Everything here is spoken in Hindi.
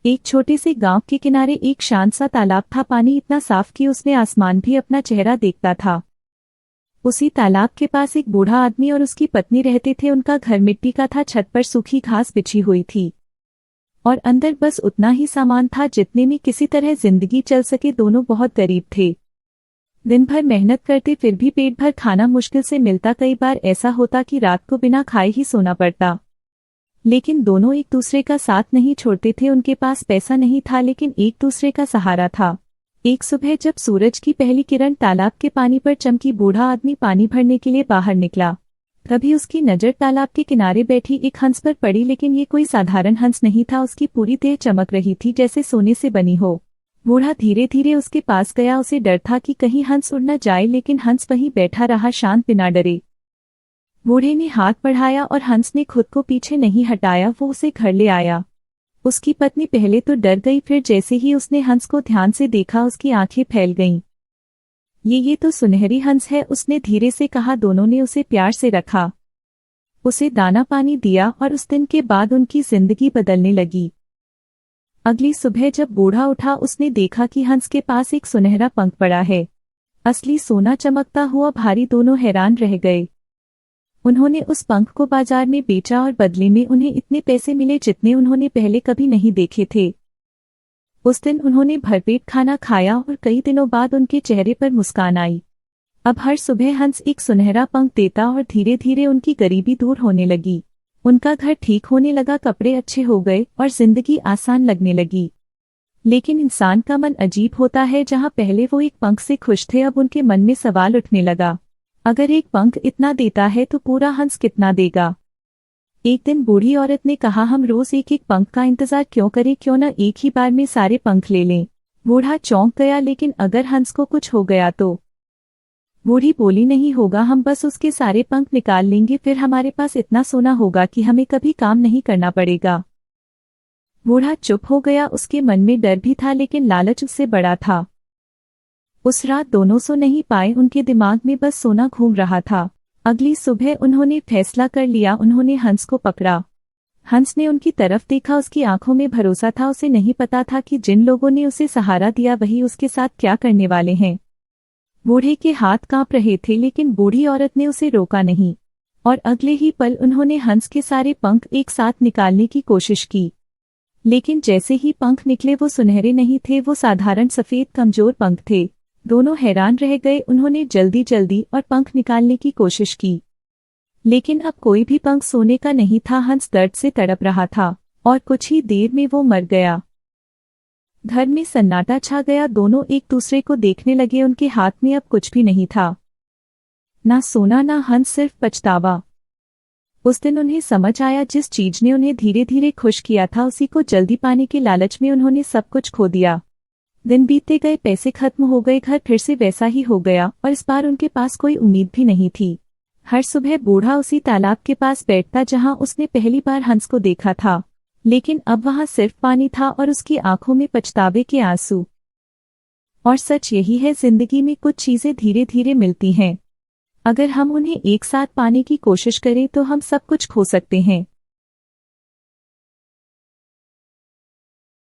एक छोटे से गांव के किनारे एक शांत सा तालाब था। पानी इतना साफ कि उसमें आसमान भी अपना चेहरा देखता था। उसी तालाब के पास एक बूढ़ा आदमी और उसकी पत्नी रहते थे। उनका घर मिट्टी का था, छत पर सूखी घास बिछी हुई थी और अंदर बस उतना ही सामान था जितने में किसी तरह जिंदगी चल सके। दोनों बहुत गरीब थे, दिन भर मेहनत करते, फिर भी पेट भर खाना मुश्किल से मिलता। कई बार ऐसा होता कि रात को बिना खाए ही सोना पड़ता, लेकिन दोनों एक दूसरे का साथ नहीं छोड़ते थे। उनके पास पैसा नहीं था, लेकिन एक दूसरे का सहारा था। एक सुबह जब सूरज की पहली किरण तालाब के पानी पर चमकी, बूढ़ा आदमी पानी भरने के लिए बाहर निकला। तभी उसकी नजर तालाब के किनारे बैठी एक हंस पर पड़ी, लेकिन ये कोई साधारण हंस नहीं था। उसकी पूरी देह चमक रही थी जैसे सोने से बनी हो। बूढ़ा धीरे धीरे उसके पास गया। उसे डर था कि कहीं हंस उड़ न जाए, लेकिन हंस वहीं बैठा रहा, शांत, बिना डरे। बूढ़े ने हाथ बढ़ाया और हंस ने खुद को पीछे नहीं हटाया। वो उसे घर ले आया। उसकी पत्नी पहले तो डर गई, फिर जैसे ही उसने हंस को ध्यान से देखा उसकी आंखें फैल गईं। ये तो सुनहरी हंस है, उसने धीरे से कहा। दोनों ने उसे प्यार से रखा, उसे दाना पानी दिया और उस दिन के बाद उनकी जिंदगी बदलने लगी। अगली सुबह जब बूढ़ा उठा, उसने देखा कि हंस के पास एक सुनहरा पंख पड़ा है, असली सोना चमकता हुआ भारी। दोनों हैरान रह गए। उन्होंने उस पंख को बाजार में बेचा और बदले में उन्हें इतने पैसे मिले जितने उन्होंने पहले कभी नहीं देखे थे। उस दिन उन्होंने भरपेट खाना खाया और कई दिनों बाद उनके चेहरे पर मुस्कान आई। अब हर सुबह हंस एक सुनहरा पंख देता और धीरे धीरे उनकी गरीबी दूर होने लगी। उनका घर ठीक होने लगा, कपड़े अच्छे हो गए और जिंदगी आसान लगने लगी। लेकिन इंसान का मन अजीब होता है। जहां पहले वो एक पंख से खुश थे, अब उनके मन में सवाल उठने लगा, अगर एक पंख इतना देता है तो पूरा हंस कितना देगा। एक दिन बूढ़ी औरत ने कहा, हम रोज एक एक पंख का इंतजार क्यों करें, क्यों न एक ही बार में सारे पंख ले लें। बूढ़ा चौंक गया, लेकिन अगर हंस को कुछ हो गया तो? बूढ़ी बोली, नहीं होगा, हम बस उसके सारे पंख निकाल लेंगे, फिर हमारे पास इतना सोना होगा कि हमें कभी काम नहीं करना पड़ेगा। बूढ़ा चुप हो गया। उसके मन में डर भी था, लेकिन लालच उससे बड़ा था। उस रात दोनों सो नहीं पाए, उनके दिमाग में बस सोना घूम रहा था। अगली सुबह उन्होंने फैसला कर लिया। उन्होंने हंस को पकड़ा। हंस ने उनकी तरफ देखा, उसकी आंखों में भरोसा था। उसे नहीं पता था कि जिन लोगों ने उसे सहारा दिया वही उसके साथ क्या करने वाले हैं। बूढ़े के हाथ कांप रहे थे, लेकिन बूढ़ी औरत ने उसे रोका नहीं और अगले ही पल उन्होंने हंस के सारे पंख एक साथ निकालने की कोशिश की। लेकिन जैसे ही पंख निकले वो सुनहरे नहीं थे, वो साधारण सफेद कमजोर पंख थे। दोनों हैरान रह गए। उन्होंने जल्दी जल्दी और पंख निकालने की कोशिश की, लेकिन अब कोई भी पंख सोने का नहीं था। हंस दर्द से तड़प रहा था और कुछ ही देर में वो मर गया। घर में सन्नाटा छा गया। दोनों एक दूसरे को देखने लगे। उनके हाथ में अब कुछ भी नहीं था, ना सोना ना हंस, सिर्फ पछतावा। उस दिन उन्हें समझ आया, जिस चीज ने उन्हें धीरे धीरे खुश किया था उसी को जल्दी पाने के लालच में उन्होंने सब कुछ खो दिया। दिन बीतते गए, पैसे खत्म हो गए, घर फिर से वैसा ही हो गया और इस बार उनके पास कोई उम्मीद भी नहीं थी। हर सुबह बूढ़ा उसी तालाब के पास बैठता जहां उसने पहली बार हंस को देखा था, लेकिन अब वहां सिर्फ पानी था और उसकी आंखों में पछतावे के आंसू। और सच यही है, जिंदगी में कुछ चीजें धीरे धीरे मिलती हैं। अगर हम उन्हें एक साथ पाने की कोशिश करें तो हम सब कुछ खो सकते हैं।